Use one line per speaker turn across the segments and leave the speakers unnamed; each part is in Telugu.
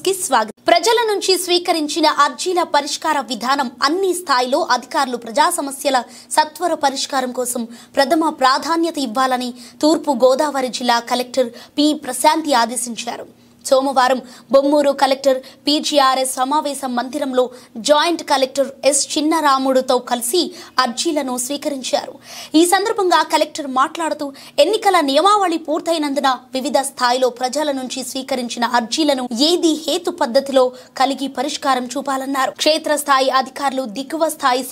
కి స్వాగతం. ప్రజల నుంచి స్వీకరించిన అర్జీల పరిష్కార విధానం అన్ని స్థాయిలో అధికారులు ప్రజా సమస్యల సత్వర పరిష్కారం కోసం ప్రథమ ప్రాధాన్యత ఇవ్వాలని తూర్పు గోదావరి జిల్లా కలెక్టర్ పి ప్రశాంతి ఆదేశించారు. సోమవారం బొమ్మూరు కలెక్టర్ పీజీఆర్ఎస్ సమావేశ మందిరంలో జాయింట్ కలెక్టర్ ఎస్ చిన్నరాముడుతో కలిసి అర్జీలను స్వీకరించారు. ఈ సందర్భంగా కలెక్టర్ మాట్లాడుతూ ఎన్నికల నియమావళి పూర్తయినందున వివిధ స్థాయిలో ప్రజల నుంచి స్వీకరించిన అర్జీలను ఏది హేతు పద్ధతిలో కలిగి పరిష్కారం చూపాలన్నారు. క్షేత్రస్థాయి అధికారులు దిగువ స్థాయి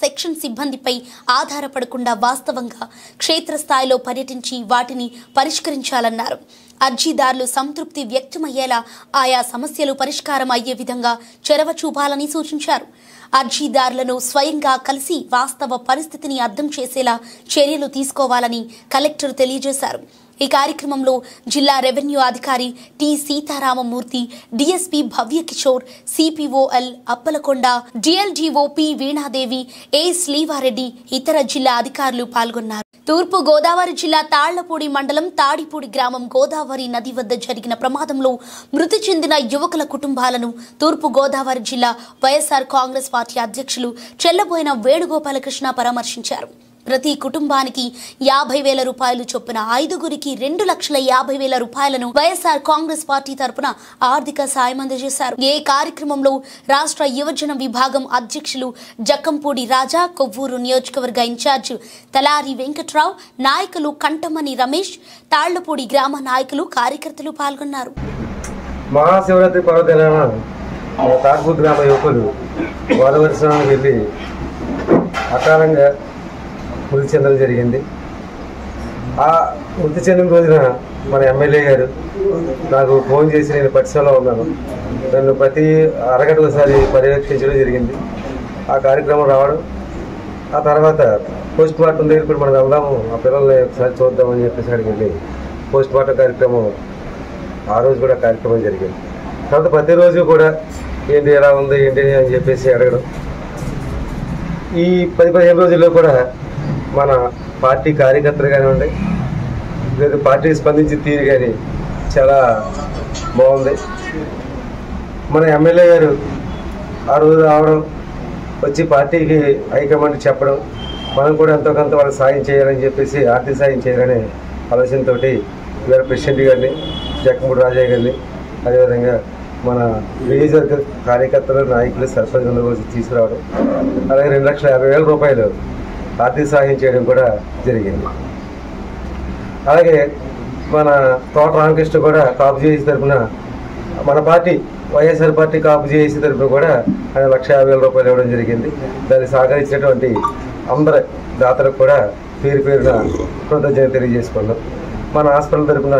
సెక్షన్ సిబ్బందిపై ఆధారపడకుండా వాస్తవంగా క్షేత్రస్థాయిలో పర్యటించి వాటిని పరిష్కరించాలన్నారు. అర్జీదారులు సంతృప్తి వ్యక్తమయ్యేలా ఆయా సమస్యలు పరిష్కారం అయ్యే విధంగా చొరవ చూపాలని సూచించారు. అర్జీదారులను స్వయంగా కలిసి వాస్తవ పరిస్థితిని అర్థం చేసేలా చర్యలు తీసుకోవాలని కలెక్టర్ తెలియజేశారు. ఈ కార్యక్రమంలో జిల్లా రెవెన్యూ అధికారి టి సీతారామమూర్తి, డిఎస్పీ భవ్య కిషోర్, సిపిఓఎల్ అప్పలకొండ, డిఎల్డిఓ పి వీణాదేవి, ఏ శ్రీవారెడ్డి, ఇతర జిల్లా అధికారులు పాల్గొన్నారు. తూర్పు గోదావరి జిల్లా తాళ్లపూడి మండలం తాడిపూడి గ్రామం గోదావరి నది వద్ద జరిగిన ప్రమాదంలో మృతి చెందిన యువకుల కుటుంబాలను తూర్పు గోదావరి జిల్లా వైఎస్ఆర్ కాంగ్రెస్ పార్టీ అధ్యక్షులు చెల్లబోయిన వేణుగోపాలకృష్ణ పరామర్శించారు. ప్రతి కుటుంబానికి 50,000 రూపాయలు చొప్పున 5గురికి 2,50,000 రూపాయలను వైఎస్ఆర్ కాంగ్రెస్ పార్టీ తరపున ఆర్థిక సాయం అందజేశారు. ఈ కార్యక్రమంలో రాష్ట్ర యువజన విభాగం అధ్యక్షులు జక్కంపూడి రాజా, కొవ్వూరు నియోజకవర్గ ఇన్ఛార్జ్ తలారి వెంకట్రావు, నాయకులు కంటమని రమేష్, తాళ్లపూడి గ్రామ నాయకులు, కార్యకర్తలు పాల్గొన్నారు.
మహాశివరాత్రి పర్వదినాన తాడిపూడి గ్రామ యువకులు గోదావరి స్నానానికి వెళ్ళి అకాలంగా మృతి చెందడం జరిగింది. ఆ మృతి చెందిన రోజున మన ఎమ్మెల్యే గారు నాకు ఫోన్ చేసి నేను పరిసరలో ఉన్నాను, నన్ను ప్రతి అరగంట ఒకసారి పర్యవేక్షించడం జరిగింది. ఆ కార్యక్రమం రావడం, ఆ తర్వాత పోస్ట్ మార్టం దగ్గర కూడా మనం వెళ్దాము, ఆ పిల్లల్ని ఒకసారి చూద్దామని చెప్పేసి అడిగింది. పోస్ట్ మార్టం కార్యక్రమం ఆ రోజు కూడా కార్యక్రమం జరిగింది. తర్వాత ప్రతిరోజు కూడా ఏంటి ఎలా ఉంది ఏంటి అని చెప్పేసి అడగడం. ఈ 10-15 రోజుల్లో కూడా మన పార్టీ కార్యకర్తలు కానివ్వండి, లేదు పార్టీకి స్పందించి తీరు కానీ చాలా బాగుంది. మన ఎమ్మెల్యే గారు ఆ రోజు రావడం, వచ్చి పార్టీకి హైకమాండ్ చెప్పడం, మనం కూడా ఎంతో కొంత వాళ్ళకి సాయం చేయాలని చెప్పేసి ఆర్థిక సాయం చేయాలనే ఆలోచనతో ఇవాళ ప్రెసిడెంట్ గారిని, జక్కంపూడి రాజయ్య గారిని, అదేవిధంగా మన నియోజకవర్గ కార్యకర్తలు, నాయకులు, సర్పంచులు వచ్చి తీసుకురావడం, అలాగే 2,50,000 రూపాయలు ఆర్థిక సహాయం చేయడం కూడా జరిగింది. అలాగే మన తోట రామకృష్ణ కూడా కాపు చేసి తరఫున, మన పార్టీ వైఎస్ఆర్ పార్టీ కాపు చేసి తరఫున కూడా ఆయన 1,50,000 రూపాయలు ఇవ్వడం జరిగింది. దాన్ని సహకరించినటువంటి అందరి దాతలకు కూడా పేరు పేరున కృతజ్ఞత తెలియజేసుకున్నాం. మన హాస్పిటల్ తరఫున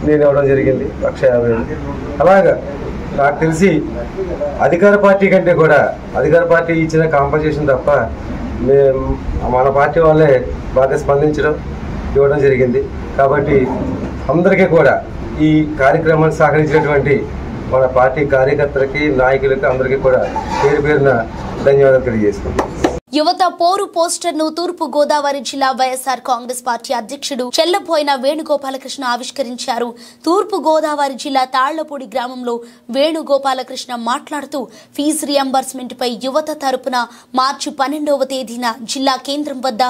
నేను ఇవ్వడం జరిగింది 1,50,000. అలాగా నాకు తెలిసి అధికార పార్టీ కంటే కూడా అధికార పార్టీ ఇచ్చిన కాంపన్సేషన్ తప్ప మన పార్టీ వాళ్ళే బాగా స్పందించడం, ఇవ్వడం జరిగింది. కాబట్టి అందరికీ కూడా ఈ కార్యక్రమాన్ని సహకరించినటువంటి మన పార్టీ కార్యకర్తలకి, నాయకులకి అందరికీ కూడా పేరు పేరున ధన్యవాదాలు తెలియజేసుకుంటాం.
యువత పోరు పోస్టర్ను తూర్పు గోదావరి జిల్లా వైఎస్ఆర్ కాంగ్రెస్ పార్టీ అధ్యక్షుడు చెల్లబోయిన వేణుగోపాలకృష్ణ ఆవిష్కరించారు. తూర్పు గోదావరి జిల్లా తాళ్లపూడి గ్రామంలో వేణుగోపాలకృష్ణ మాట్లాడుతూ ఫీజు రియంబర్స్మెంట్ పై యువత తరపున మార్చి 12వ తేదీన జిల్లా కేంద్రం వద్ద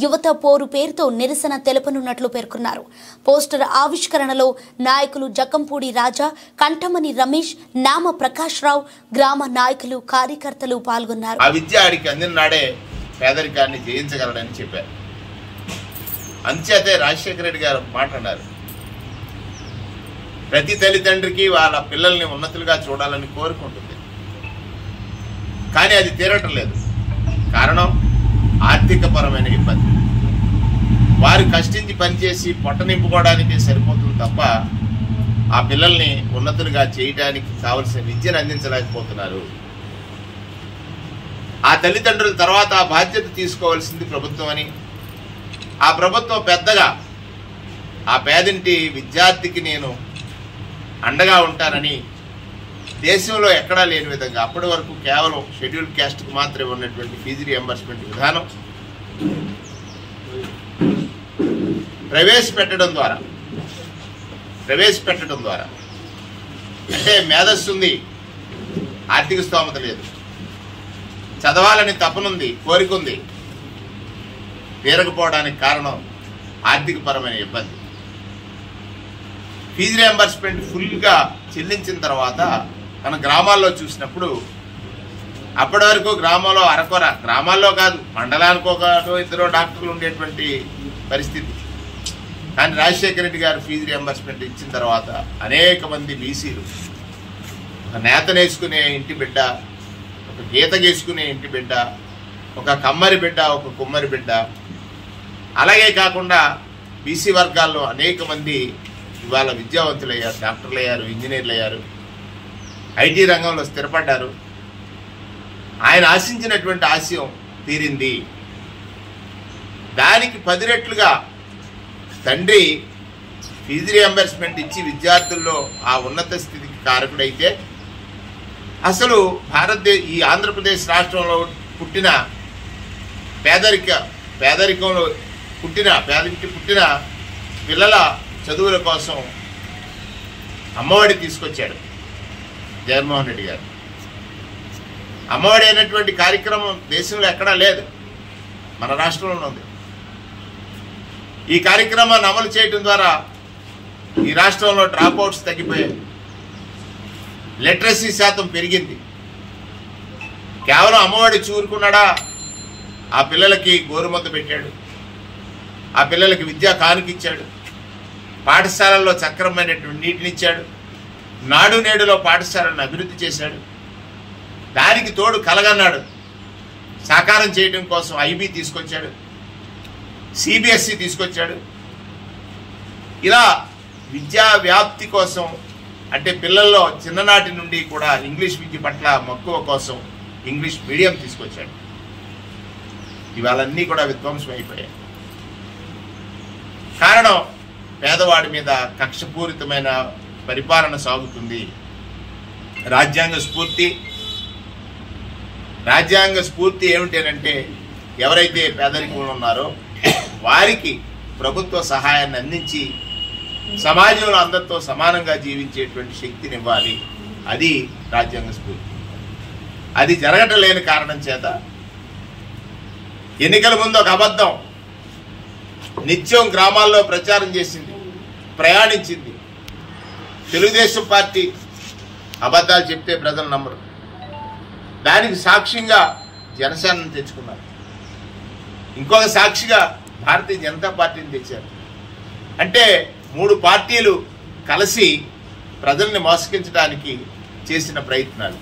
యువత పోరు పేరుతో నిరసన తెలపనున్నట్లు పేర్కొన్నారు. పోస్టర్ ఆవిష్కరణలో నాయకులు జక్కంపూడి రాజా, కంఠమని రమేష్, నామ ప్రకాష్ రావు, గ్రామ నాయకులు, కార్యకర్తలు పాల్గొన్నారు.
పేదరికాన్ని జయించగలడని చెప్పారు. అంచేతే రాజశేఖర రెడ్డి గారు మాట్లాడారు, ప్రతి తల్లిదండ్రికి వాళ్ళ పిల్లల్ని ఉన్నతులుగా చూడాలని కోరుకుంటుంది, కానీ అది తీరటం లేదు. కారణం ఆర్థికపరమైన ఇబ్బంది. వారు కష్టించి పనిచేసి పొట్ట నింపుకోవడానికి సరిపోతుంది తప్ప ఆ పిల్లల్ని ఉన్నతులుగా చేయడానికి కావలసిన విద్యను అందించలేకపోతున్నారు. ఆ తల్లిదండ్రుల తర్వాత ఆ బాధ్యత తీసుకోవాల్సింది ప్రభుత్వం అని, ఆ ప్రభుత్వం పెద్దగా ఆ పేదింటి విద్యార్థికి నేను అండగా ఉంటానని దేశంలో ఎక్కడా లేని విధంగా అప్పటి వరకు కేవలం షెడ్యూల్డ్ క్యాస్ట్కు మాత్రమే ఉన్నటువంటి ఫీజు రియంబర్స్మెంట్ విధానం ప్రవేశపెట్టడం ద్వారా ప్రవేశపెట్టడం ద్వారా, అంటే మేధస్సు ఉంది, ఆర్థిక స్తోమత లేదు, చదవాలని తపనుంది, కోరిక ఉంది, తీరకపోవడానికి కారణం ఆర్థికపరమైన ఇబ్బంది. ఫీజు రియంబర్స్మెంట్ ఫుల్గా చెల్లించిన తర్వాత మన గ్రామాల్లో చూసినప్పుడు అప్పటి వరకు గ్రామంలో అరకొర, గ్రామాల్లో కాదు మండలానికి ఒకటో ఇద్దరు డాక్టర్లు ఉండేటువంటి పరిస్థితి. కానీ రాజశేఖర రెడ్డి గారు ఫీజు రియంబర్స్మెంట్ ఇచ్చిన తర్వాత అనేక మంది బీసీలు ఒక నేతనేసుకునే ఇంటి బిడ్డ, ఒక గీత గీసుకునే ఇంటి బిడ్డ, ఒక కమ్మరి బిడ్డ, ఒక కుమ్మరి బిడ్డ, అలాగే కాకుండా బీసీ వర్గాల్లో అనేక మంది ఇవాళ విద్యావంతులు అయ్యారు, డాక్టర్లు అయ్యారు, ఇంజనీర్లు అయ్యారు, ఐటీ రంగంలో స్థిరపడ్డారు. ఆయన ఆశించినటువంటి ఆశయం తీరింది. దానికి 10 రెట్లుగా తండ్రి ఫీజు రియంబర్స్మెంట్ ఇచ్చి విద్యార్థుల్లో ఆ ఉన్నత స్థితికి కారకుడైతే అసలు ఈ ఆంధ్రప్రదేశ్ రాష్ట్రంలో పుట్టిన పేదరికంలో పుట్టిన పిల్లల చదువుల కోసం అమ్మఒడి తీసుకొచ్చాడు జగన్మోహన్ రెడ్డి గారు. అమ్మఒడి అయినటువంటి కార్యక్రమం దేశంలో ఎక్కడా లేదు, మన రాష్ట్రంలో ఉంది. ఈ కార్యక్రమాన్ని అమలు చేయడం ద్వారా ఈ రాష్ట్రంలో డ్రాప్అవుట్స్ తగ్గిపోయాయి, లిటరసీ శాతం పెరిగింది. కేవలం అమ్మఒడి చూరుకున్నాడా? ఆ పిల్లలకి గోరుముద్ద పెట్టాడు, ఆ పిల్లలకి విద్యా కానుకిచ్చాడు, పాఠశాలల్లో సక్రమమైనటువంటి నీటినిచ్చాడు, నాడు నేడులో పాఠశాలను అభివృద్ధి చేశాడు. దానికి తోడు కలగన్నాడు సాకారం చేయడం కోసం ఐబీ తీసుకొచ్చాడు, సిబిఎస్ఈ తీసుకొచ్చాడు. ఇలా విద్యా వ్యాప్తి కోసం, అంటే పిల్లల్లో చిన్ననాటి నుండి కూడా ఇంగ్లీష్ విద్య పట్ల మక్కువ కోసం ఇంగ్లీష్ మీడియం తీసుకొచ్చాడు. ఇవాళన్నీ కూడా విధ్వంసం అయిపోయాయి. కారణం పేదవాడి మీద కక్షపూరితమైన పరిపాలన సాగుతుంది. రాజ్యాంగ స్ఫూర్తి ఏమిటంటే ఎవరైతే పేదరికంలో ఉన్నారో వారికి ప్రభుత్వ సహాయాన్ని అందించి సమాజంలో అందరితో సమానంగా జీవించేటువంటి శక్తినివ్వాలి. అది రాజ్యాంగ స్ఫూర్తి. అది జరగటం లేని కారణం చేత ఎన్నికల ముందు ఒక అబద్ధం నిత్యం గ్రామాల్లో ప్రచారం చేసింది, ప్రయాణించింది. తెలుగుదేశం పార్టీ అబద్ధాలు చెప్తే ప్రజలు నమ్మరు. దానికి సాక్ష్యంగా జనసేనను తెచ్చుకున్నారు, ఇంకొక సాక్షిగా భారతీయ జనతా పార్టీని తెచ్చారు. అంటే 3 పార్టీలు కలిసి ప్రజల్ని మోసగించడానికి చేసిన ప్రయత్నాలు.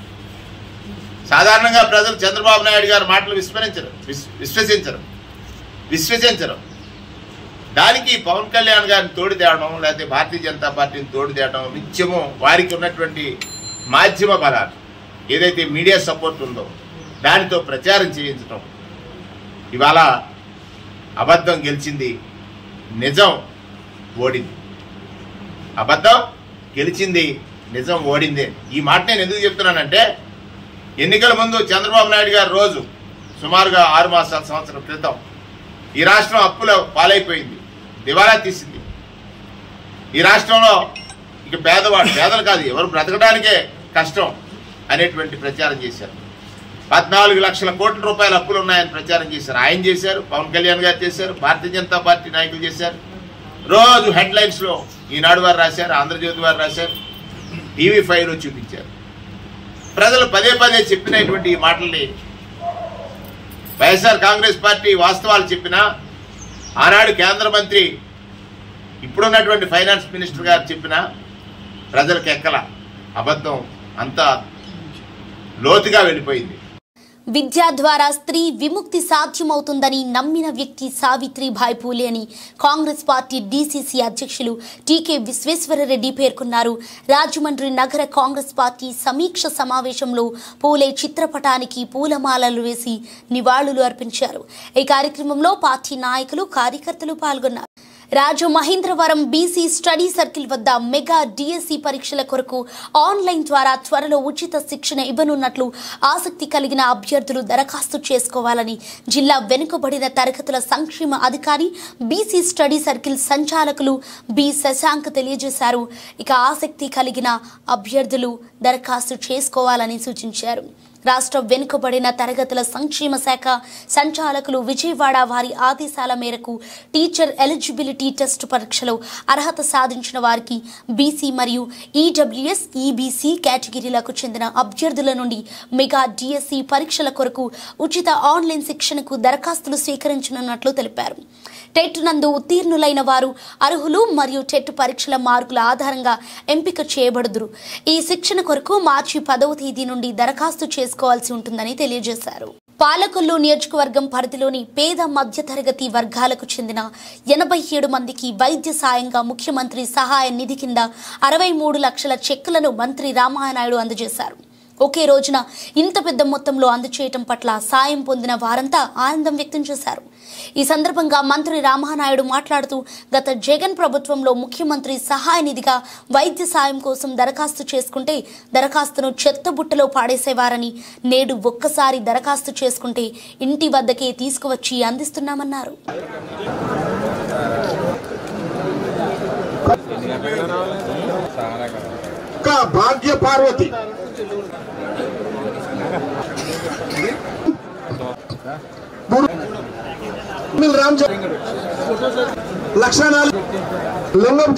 సాధారణంగా ప్రజలు చంద్రబాబు నాయుడు గారి మాటలు విశ్వసించరు. దానికి పవన్ కళ్యాణ్ గారిని తోడు తేవడం, లేకపోతే భారతీయ జనతా పార్టీని తోడు తేవడం, నిత్యము వారికి ఉన్నటువంటి మాధ్యమ బలాలు ఏదైతే మీడియా సపోర్ట్ ఉందో దానితో ప్రచారం చేయించడం. ఇవాళ అబద్ధం గెలిచింది, నిజం ఓడింది. అబద్ధం గెలిచింది, నిజం ఓడిందే. ఈ మాట నేను ఎందుకు చెప్తున్నానంటే ఎన్నికల ముందు చంద్రబాబు నాయుడు గారు రోజు సుమారుగా 6 మాసాల సంవత్సరం క్రితం ఈ రాష్ట్రం అప్పుల పాలైపోయింది, దివాలా తీసింది. ఈ రాష్ట్రంలో ఇక పేదలు కాదు, ఎవరు బ్రతకడానికే కష్టం అనేటువంటి ప్రచారం చేశారు. 14 లక్షల కోట్ల రూపాయల అప్పులు ఉన్నాయని ప్రచారం చేశారు. ఆయన చేశారు, పవన్ కళ్యాణ్ గారు చేశారు, భారతీయ జనతా పార్టీ నాయకులు చేశారు. రోజు హెడ్లైన్స్లో ఈనాడు వారు రాశారు, ఆంధ్రజ్యోతి వారు రాశారు, టీవీ5లో చూపించారు. ప్రజలు పదే చెప్పినటువంటి ఈ మాటల్ని వైఎస్ఆర్ కాంగ్రెస్ పార్టీ వాస్తవాలు చెప్పినా, ఆనాడు కేంద్ర మంత్రి ఇప్పుడున్నటువంటి ఫైనాన్స్ మినిస్టర్ గారు చెప్పినా ప్రజలకు ఎక్కల. అబద్ధం అంతా లోతుగా వెళ్ళిపోయింది.
విద్య ద్వారా స్త్రీ విముక్తి సాధ్యమవుతుందని నమ్మిన వ్యక్తి సావిత్రిబాయి పూలే అని కాంగ్రెస్ పార్టీ డీసీసీ అధ్యక్షులు టీకే విశ్వేశ్వరరెడ్డి పేర్కొన్నారు. రాజమండ్రి నగర కాంగ్రెస్ పార్టీ సమీక్ష సమావేశంలో పూలే చిత్రపటానికి పూలమాలలు వేసి నివాళులు అర్పించారు. ఈ కార్యక్రమంలో పార్టీ నాయకులు, కార్యకర్తలు పాల్గొన్నారు. రాజమహేంద్రవరం బీసీ స్టడీ సర్కిల్ వద్ద మెగా డిఎస్సి పరీక్షల కొరకు ఆన్లైన్ ద్వారా త్వరలో ఉచిత శిక్షణ ఇవ్వనున్నట్లు ఆసక్తి కలిగిన అభ్యర్థులు దరఖాస్తు చేసుకోవాలని జిల్లా వెనుకబడిన తరగతుల సంక్షేమ అధికారి బీసీ స్టడీ సర్కిల్ సంచాలకులు బి శశాంక్ తెలియజేశారు. ఇక ఆసక్తి కలిగిన అభ్యర్థులు దరఖాస్తు చేసుకోవాలని సూచించారు. రాష్ట్ర వెనుకబడిన తరగతుల సంక్షేమ శాఖ సంచాలకులు విజయవాడ వారి ఆదేశాల మేరకు టీచర్ ఎలిజిబిలిటీ టెస్ట్ పరీక్షలో అర్హత సాధించిన వారికి బీసీ మరియు ఈడబ్ల్యూఎస్ ఈబీసీ కేటగిరీలకు చెందిన అభ్యర్థుల నుండి మెగా డిఎస్సి పరీక్షల కొరకు ఉచిత ఆన్లైన్ శిక్షణకు దరఖాస్తులు స్వీకరించనున్నట్లు తెలిపారు. టెట్ నందు ఉత్తీర్ణులైన వారు అర్హులు మరియు టెట్ పరీక్షల మార్కుల ఆధారంగా ఎంపిక చేయబడుదురు. ఈ శిక్షణ కొరకు మార్చి 10వ తేదీ నుండి దరఖాస్తు చేసుకోవాల్సి ఉంటుందని తెలియజేశారు. పాలకొల్లు నియోజకవర్గం పరిధిలోని పేద మధ్యతరగతి వర్గాలకు చెందిన 87 మందికి వైద్య సాయంగా ముఖ్యమంత్రి సహాయ నిధి కింద 63 లక్షల చెక్కులను మంత్రి రామానాయుడు అందజేశారు. ఒకే రోజున ఇంత పెద్ద మొత్తంలో అందజేయటం పట్ల సాయం పొందిన వారంతా ఆనందం వ్యక్తం చేశారు. ఈ సందర్భంగా మంత్రి రామానాయుడు మాట్లాడుతూ గత జగన్ ప్రభుత్వంలో ముఖ్యమంత్రి సహాయ నిధిగా వైద్య సాయం కోసం దరఖాస్తు చేసుకుంటే దరఖాస్తును చెత్తబుట్టలో పాడేసేవారని, నేడు ఒక్కసారి దరఖాస్తు చేసుకుంటే ఇంటి వద్దకే తీసుకువచ్చి అందిస్తున్నామన్నారు.
భాగ్య పార్వతి లక్షణాలు లింగం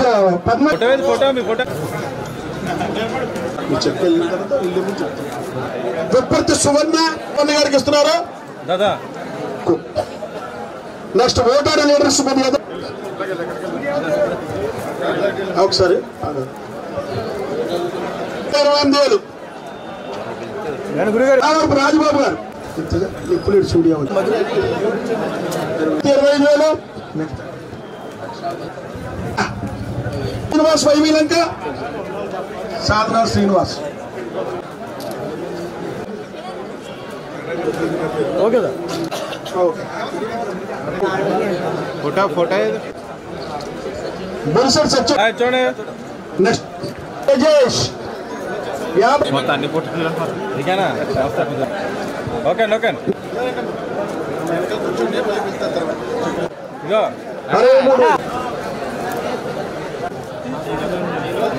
విప్పర్తి సువర్ణ గారికి ఇస్తున్నారు. నెక్స్ట్ ఓటర్ లీడర్స్ ఒకసారి 28,000 రాజబాబు గారు ఇప్పుడు స్టూడియో 25,000 శ్రీనివాస్ వైవీలంక సాధన శ్రీనివాస్ ఓకే ఫోటో బుల్సర్ సచ్చ నెక్స్ట్ తేజేష్
మొత్తం అన్ని ఫోటోలు ఇకేనా ఓకే ఓకే ఇగో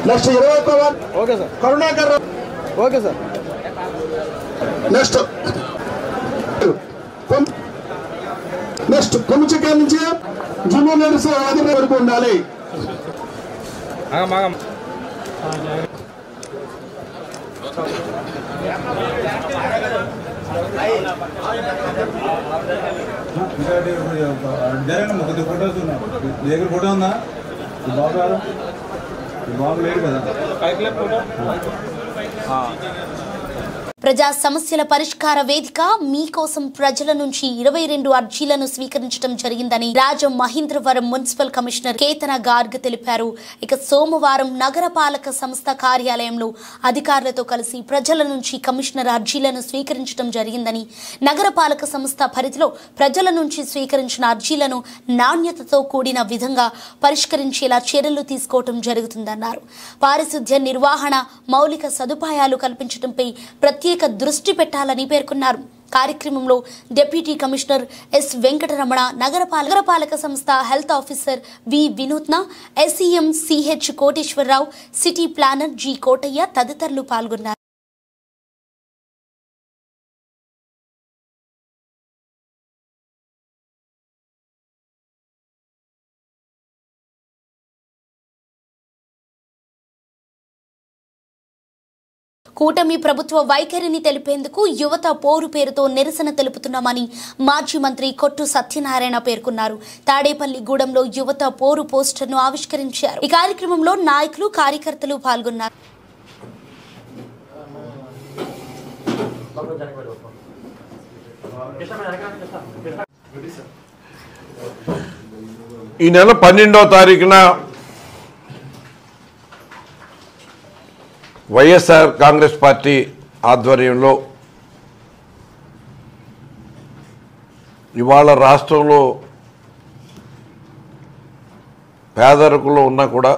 next 21
okay sir
Karunakar
okay sir
next కొమ్మిచికాయ నుంచి జూనియర్ లీడర్స్ ఆది వరకు ఉండాలి.
ఫోటో ఉందా బాబు లేదు కదా.
ప్రజా సమస్యల పరిష్కార వేదిక మీకోసం ప్రజల నుంచి 22 అర్జీలను స్వీకరించడం జరిగిందని రాజమహేంద్రవరం మున్సిపల్ కమిషనర్ కేతన గార్గ్ తెలిపారు. ఇక సోమవారం నగరపాలక సంస్థ కార్యాలయంలో అధికారులతో కలిసి ప్రజల నుంచి కమిషనర్ అర్జీలను స్వీకరించడం జరిగిందని, నగరపాలక సంస్థ పరిధిలో ప్రజల నుంచి స్వీకరించిన అర్జీలను నాణ్యతతో కూడిన విధంగా పరిష్కరించేలా చర్యలు తీసుకోవడం జరుగుతుందన్నారు. పారిశుద్ధ్య నిర్వహణ, మౌలిక సదుపాయాలు కల్పించడంపై ప్రత్యేక దృష్టి పెట్టాలని పేర్కొన్నారు. కార్యక్రమంలో డిప్యూటీ కమిషనర్ ఎస్ వెంకటరమణ, నగరపాలక సంస్థ health officer V Vinutna, SEM CH Koteswararao, city planner G Kotaiah తదితరులు పాల్గొన్నారు. కూటమి ప్రభుత్వ వైఖరిని తెలిపేందుకు యువత పోరు పేరుతో నిరసన తెలుపుతున్నామని మాజీ మంత్రి కొట్టు సత్యనారాయణ పేర్కొన్నారు. తాడేపల్లిగూడెంలో యువత పోరు పోస్టర్ను ఆవిష్కరించారు. ఈ కార్యక్రమంలో నాయకులు, కార్యకర్తలు పాల్గొన్నారు.
ఈ నెల 12వ తారీఖున వైఎస్ఆర్ కాంగ్రెస్ పార్టీ ఆధ్వర్యంలో ఇవాళ రాష్ట్రంలో పేదరికంలో ఉన్నా కూడా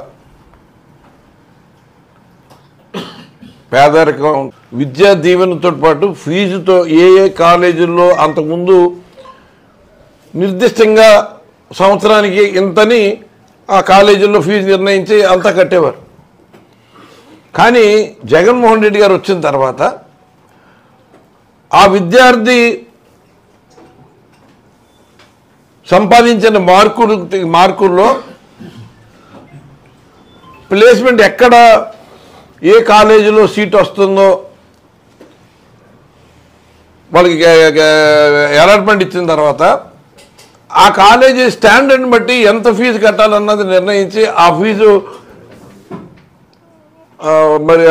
పేదరికం విద్యా దీవెనతో పాటు ఫీజుతో ఏ కాలేజీల్లో అంతకుముందు నిర్దిష్టంగా సంవత్సరానికి ఇంతని ఆ కాలేజీల్లో ఫీజు నిర్ణయించి అంతా కట్టేవారు. కానీ జగన్మోహన్ రెడ్డి గారు వచ్చిన తర్వాత ఆ విద్యార్థి సంపాదించిన మార్కుల్లో ప్లేస్మెంట్ ఎక్కడ ఏ కాలేజీలో సీట్ వస్తుందో వాళ్ళకి అలాట్మెంట్ ఇచ్చిన తర్వాత ఆ కాలేజీ స్టాండర్డ్ని బట్టి ఎంత ఫీజు కట్టాలన్నది నిర్ణయించి ఆ ఫీజు మరి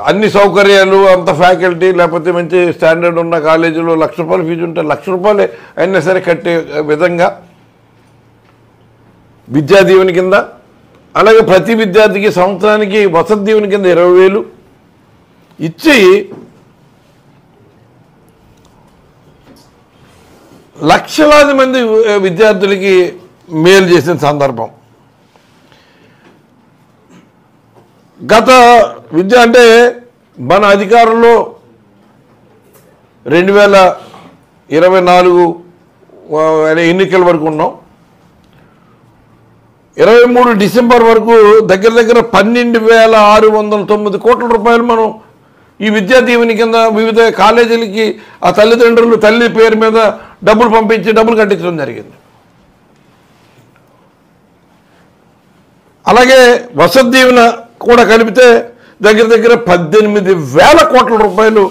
అన్ని సౌకర్యాలు అంత ఫ్యాకల్టీ లేకపోతే మంచి స్టాండర్డ్ ఉన్న కాలేజీలో ₹1,00,000 ఫీజు ఉంటే ₹1,00,000 అయినా సరే కట్టే విధంగా విద్యా దీవెన కింద, అలాగే ప్రతి విద్యార్థికి సంవత్సరానికి వసతి దీవెన కింద 20,000 ఇచ్చి లక్షలాది మంది విద్యార్థులకి మేలు చేసిన సందర్భం. గత విద్య అంటే మన అధికారంలో 2024 ఎన్నికల వరకు ఉన్నాం. 23 డిసెంబర్ వరకు దగ్గర 12,609 కోట్ల రూపాయలు మనం ఈ విద్యా దీవెన కింద వివిధ కాలేజీలకి ఆ తల్లిదండ్రులు తల్లి పేరు మీద డబ్బులు పంపించి డబ్బులు కట్టించడం జరిగింది. అలాగే వసతి దీవెన కూడా కలిపితే దగ్గర 18,000 కోట్ల రూపాయలు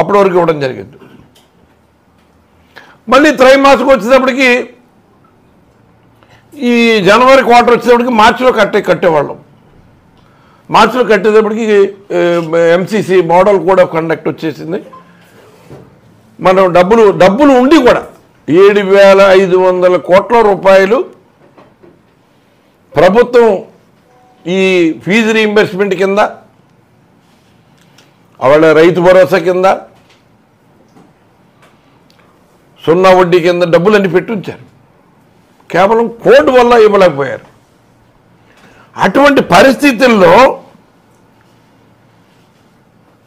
అప్పటి వరకు ఇవ్వడం జరిగింది. మళ్ళీ త్రైమాసికం వచ్చేటప్పటికి ఈ జనవరి క్వార్టర్ వచ్చేటప్పటికి మార్చిలో కట్టేవాళ్ళం. మార్చిలో కట్టేటప్పటికి MCC model code of conduct వచ్చేసింది. మనం డబ్బులు ఉండి కూడా 7,500 కోట్ల రూపాయలు ప్రభుత్వం ఈ ఫీజు రీయింబర్స్మెంట్ కింద, వాళ్ళ రైతు భరోసా కింద, సున్నా వడ్డీ కింద డబ్బులన్నీ పెట్టి ఉంచారు. కేవలం కోడ్ వల్ల ఇవ్వలేకపోయారు. అటువంటి పరిస్థితుల్లో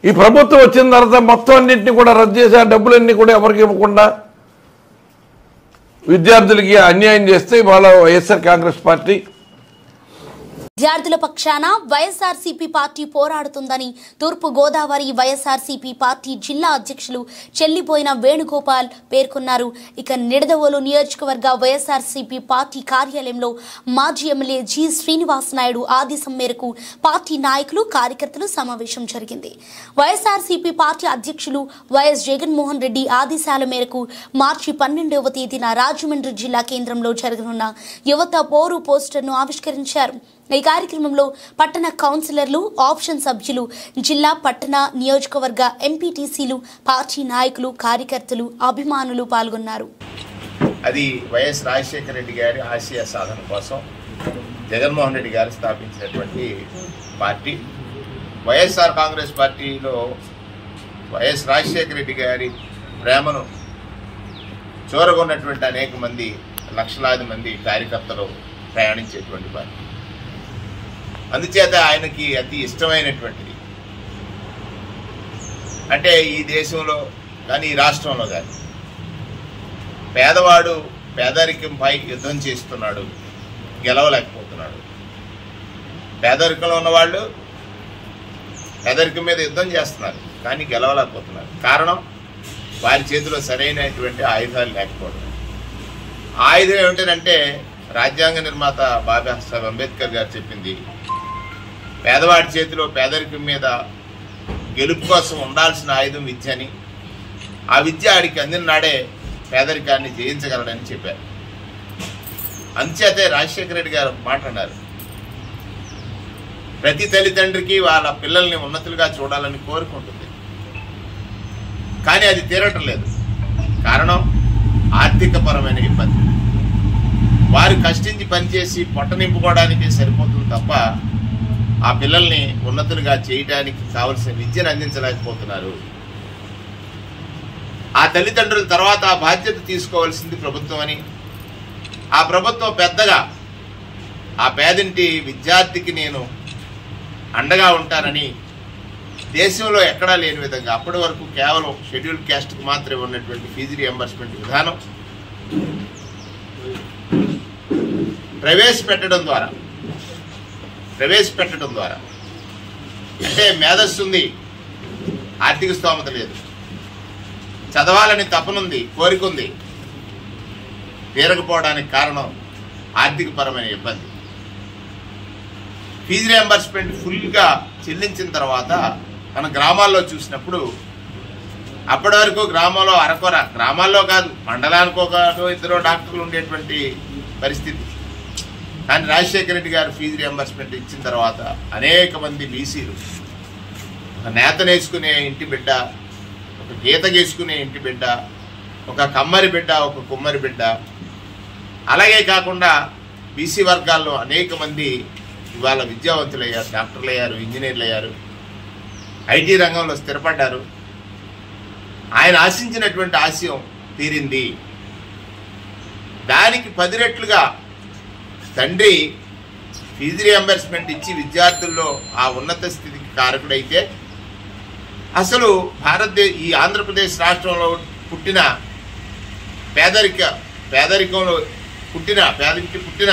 ఈ ప్రభుత్వం వచ్చిన తర్వాత మొత్తం అన్నింటినీ కూడా రద్దు చేసి ఆ డబ్బులన్నీ కూడా ఎవరికి ఇవ్వకుండా విద్యార్థులకి అన్యాయం చేస్తే వాళ్ళ వైఎస్ఆర్ కాంగ్రెస్ పార్టీ
విద్యార్థుల పక్షాన వైఎస్ఆర్సీపీ పార్టీ పోరాడుతుందని తూర్పు గోదావరి వైఎస్ఆర్సీపీ పార్టీ జిల్లా అధ్యక్షులు చెల్లిపోయిన వేణుగోపాల్ పేర్కొన్నారు. ఇక నిడదవోలు నియోజకవర్గ వైఎస్ఆర్సీపీ పార్టీ కార్యాలయంలో మాజీ ఎమ్మెల్యే జి శ్రీనివాస్ నాయుడు ఆదేశం మేరకు పార్టీ నాయకులు కార్యకర్తలు సమావేశం జరిగింది. వైఎస్ఆర్సీపీ పార్టీ అధ్యక్షులు వైఎస్ జగన్మోహన్ రెడ్డి ఆదేశాల మేరకు మార్చి 12వ తేదీన రాజమండ్రి జిల్లా కేంద్రంలో జరగనున్న యువత పోరు పోస్టర్ను ఆవిష్కరించారు. ఈ కార్యక్రమంలో పట్టణ కౌన్సిలర్లు, ఆప్షన్ సభ్యులు, జిల్లా పట్టణ నియోజకవర్గ ఎంపీటీసీలు, పార్టీ నాయకులు, కార్యకర్తలు, అభిమానులు పాల్గొన్నారు.
అది వైఎస్ రాజశేఖర రెడ్డి గారి ఆశయ సాధన కోసం జగన్మోహన్ రెడ్డి గారు స్థాపించినటువంటి పార్టీ. వైఎస్ఆర్ కాంగ్రెస్ పార్టీలో వైఎస్ రాజశేఖర రెడ్డి గారి ప్రేమను చూరగొన్నటువంటి అనేక మంది, లక్షలాది మంది కార్యకర్తలు ప్రయాణించేటువంటి పార్టీ. అందుచేత ఆయనకి అతి ఇష్టమైనటువంటిది అంటే ఈ దేశంలో కానీ ఈ రాష్ట్రంలో కానీ పేదవాడు పేదరికంపై యుద్ధం చేస్తున్నాడు, గెలవలేకపోతున్నాడు. పేదరికంలో ఉన్నవాళ్ళు పేదరికం మీద యుద్ధం చేస్తున్నారు కానీ గెలవలేకపోతున్నారు. కారణం వారి చేతిలో సరైనటువంటి ఆయుధాలు లేకపోవడం. ఆయుధం ఏమిటంటే రాజ్యాంగ నిర్మాత బాబాసాహెబ్ అంబేద్కర్ గారు చెప్పింది, పేదవాడి చేతిలో పేదరికం మీద గెలుపు కోసం ఉండాల్సిన ఆయుధం విద్య అని, ఆ విద్య ఆడికి అందిన నాడే పేదరికాన్ని జయించగలడని చెప్పారు. అందుచేతే రాజశేఖర రెడ్డి గారు మాట్లాడారు, ప్రతి తల్లిదండ్రికి వాళ్ళ పిల్లల్ని ఉన్నతులుగా చూడాలని కోరుకుంటుంది, కానీ అది తీరటం లేదు. కారణం ఆర్థికపరమైన ఇబ్బంది. వారు కష్టించి పనిచేసి పొట్ట నింపుకోవడానికి సరిపోతుంది తప్ప ఆ పిల్లల్ని ఉన్నతులుగా చేయడానికి కావలసిన విద్యను అందించలేకపోతున్నారు. ఆ తల్లిదండ్రుల తర్వాత ఆ బాధ్యత తీసుకోవాల్సింది ప్రభుత్వం అని ఆ ప్రభుత్వం పెద్దగా ఆ పేదింటి విద్యార్థికి నేను అండగా ఉంటానని దేశంలో ఎక్కడా లేని విధంగా అప్పటి వరకు కేవలం షెడ్యూల్డ్ క్యాస్ట్కు మాత్రమే ఉన్నటువంటి ఫీజు రియంబర్స్మెంట్ విధానం ప్రవేశపెట్టడం ద్వారా అంటే మేధస్సు ఉంది, ఆర్థిక స్తోమత లేదు, చదవాలని తపనుంది, కోరికుంది, తీరకపోవడానికి కారణం ఆర్థికపరమైన ఇబ్బంది. ఫీజు రియంబర్స్మెంట్ ఫుల్గా చెల్లించిన తర్వాత మన గ్రామాల్లో చూసినప్పుడు అప్పటి వరకు గ్రామంలో అరకొర, గ్రామాల్లో కాదు మండలానికో కాదు ఇద్దరు డాక్టర్లు ఉండేటువంటి పరిస్థితి. కానీ రాజశేఖర రెడ్డి గారు ఫీజు రియంబర్స్మెంట్ ఇచ్చిన తర్వాత అనేక మంది బీసీలు ఒక నేతనేసుకునే ఇంటి బిడ్డ, ఒక గీత గీసుకునే ఇంటి బిడ్డ, ఒక కమ్మరి బిడ్డ, ఒక కుమ్మరి బిడ్డ, అలాగే కాకుండా బీసీ వర్గాల్లో అనేక మంది ఇవాళ విద్యావంతులు అయ్యారు, డాక్టర్లు అయ్యారు, ఇంజనీర్లు అయ్యారు, ఐటీ రంగంలో స్థిరపడ్డారు. ఆయన ఆశించినటువంటి ఆశయం తీరింది. దానికి 10 రెట్లుగా తండ్రి ఫీజు రియంబర్స్మెంట్ ఇచ్చి విద్యార్థుల్లో ఆ ఉన్నత స్థితికి కారకుడైతే అసలు ఈ ఆంధ్రప్రదేశ్ రాష్ట్రంలో పుట్టిన పేదరికంలో పుట్టిన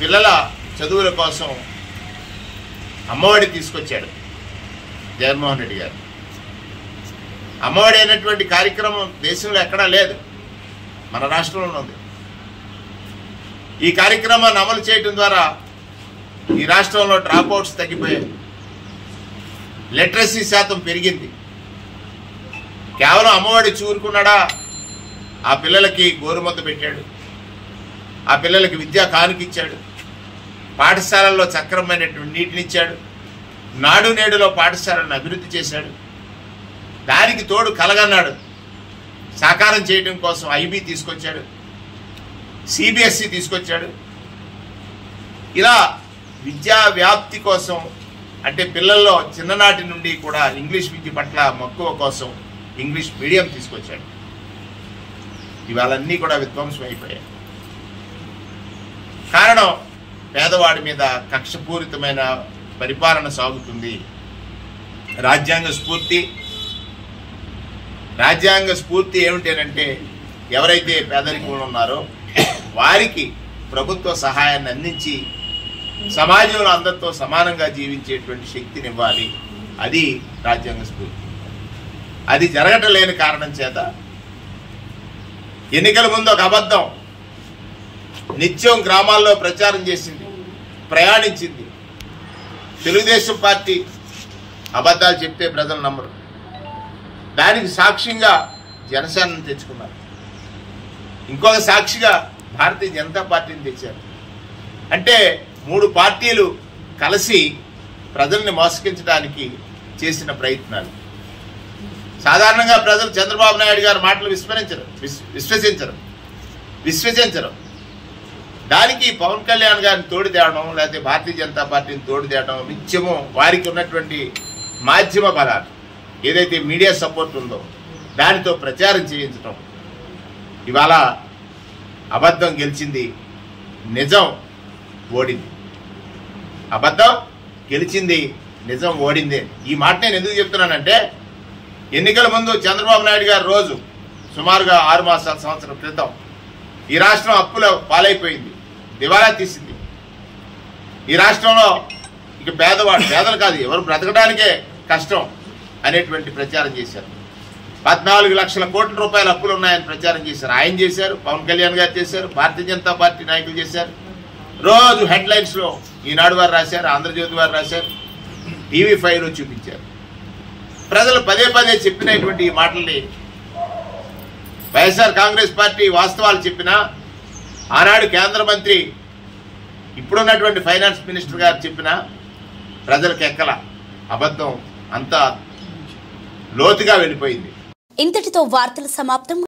పిల్లల చదువుల కోసం అమ్మఒడి తీసుకొచ్చాడు జగన్మోహన్ రెడ్డి గారు. అమ్మఒడి అయినటువంటి కార్యక్రమం దేశంలో ఎక్కడా లేదు, మన రాష్ట్రంలో ఉంది. ఈ కార్యక్రమాన్ని అమలు చేయడం ద్వారా ఈ రాష్ట్రంలో డ్రాప్అవుట్స్ తగ్గిపోయాయి, లిటరసీ శాతం పెరిగింది. కేవలం అమ్మఒడి చూరుకున్నాడా? ఆ పిల్లలకి గోరుముద్ద పెట్టాడు, ఆ పిల్లలకి విద్యా కానుకిచ్చాడు, పాఠశాలల్లో సక్రమమైనటువంటి నీటినిచ్చాడు, నాడు నేడులో పాఠశాలను అభివృద్ధి చేశాడు. దానికి తోడు కలగన్నాడు సాకారం చేయడం కోసం ఐబీ తీసుకొచ్చాడు, సిబిఎస్ఈ తీసుకొచ్చాడు. ఇలా విద్యా వ్యాప్తి కోసం అంటే పిల్లల్లో చిన్ననాటి నుండి కూడా ఇంగ్లీష్ విద్య పట్ల మక్కువ కోసం ఇంగ్లీష్ మీడియం తీసుకొచ్చాడు. ఇవాళన్నీ కూడా విధ్వంసం అయిపోయాయి. కారణం పేదవాడి మీద కక్షపూరితమైన పరిపాలన సాగుతుంది. రాజ్యాంగ స్ఫూర్తి ఏమిటంటే ఎవరైతే పేదరికంలో ఉన్నారో వారికి ప్రభుత్వ సహాయాన్ని అందించి సమాజంలో అందరితో సమానంగా జీవించేటువంటి శక్తిని ఇవ్వాలి. అది రాజ్యాంగ స్ఫూర్తి. అది జరగటం లేని కారణం చేత ఎన్నికల ముందు ఒక అబద్ధం నిత్యం గ్రామాల్లో ప్రచారం చేసింది, ప్రయాణించింది. తెలుగుదేశం పార్టీ అబద్ధాలు చెప్తే ప్రజలు నమ్మరు. దానికి సాక్ష్యంగా జనసేనను తెచ్చుకున్నారు, ఇంకొక సాక్షిగా భారతీయ జనతా పార్టీని తెచ్చారు. అంటే 3 పార్టీలు కలిసి ప్రజల్ని మోసగించడానికి చేసిన ప్రయత్నాలు. సాధారణంగా ప్రజలు చంద్రబాబు నాయుడు గారి మాటలు విశ్వసించరు. దానికి పవన్ కళ్యాణ్ గారిని తోడు తేవడం, లేకపోతే భారతీయ జనతా పార్టీని తోడు తేవడం, నిత్యము వారికి ఉన్నటువంటి మాధ్యమ బలాలు ఏదైతే మీడియా సపోర్ట్ ఉందో దానితో ప్రచారం చేయించడం. ఇవాళ అబద్ధం గెలిచింది, నిజం ఓడింది. అబద్ధం గెలిచింది, నిజం ఓడింది. ఈ మాట నేను ఎందుకు చెప్తున్నానంటే ఎన్నికల ముందు చంద్రబాబు నాయుడు గారు రోజు సుమారుగా 6 మాసాల సంవత్సరం క్రితం ఈ రాష్ట్రం అప్పుల పాలైపోయింది, దివాలా తీసింది. ఈ రాష్ట్రంలో ఇక పేదలు కాదు ఎవరు బ్రతకడానికే కష్టం అనేటువంటి ప్రచారం చేశారు. 14 లక్షల కోట్ల రూపాయల అప్పులు ఉన్నాయని ప్రచారం చేశారు. ఆయన చేశారు, పవన్ కళ్యాణ్ గారు చేశారు, భారతీయ జనతా పార్టీ నాయకులు చేశారు. రోజు హెడ్లైన్స్లో ఈనాడు వారు రాశారు, ఆంధ్రజ్యోతి వారు రాశారు, టీవీ5లో చూపించారు. ప్రజలు పదే చెప్పినటువంటి ఈ మాటల్ని వైఎస్ఆర్ కాంగ్రెస్ పార్టీ వాస్తవాలు చెప్పినా, ఆనాడు కేంద్ర మంత్రి ఇప్పుడున్నటువంటి ఫైనాన్స్ మినిస్టర్ గారు చెప్పినా ప్రజలకు ఎక్కల. అబద్ధం అంతా లోతుగా వెళ్ళిపోయింది.
ఇంతటితో వార్తలు సమాప్తం.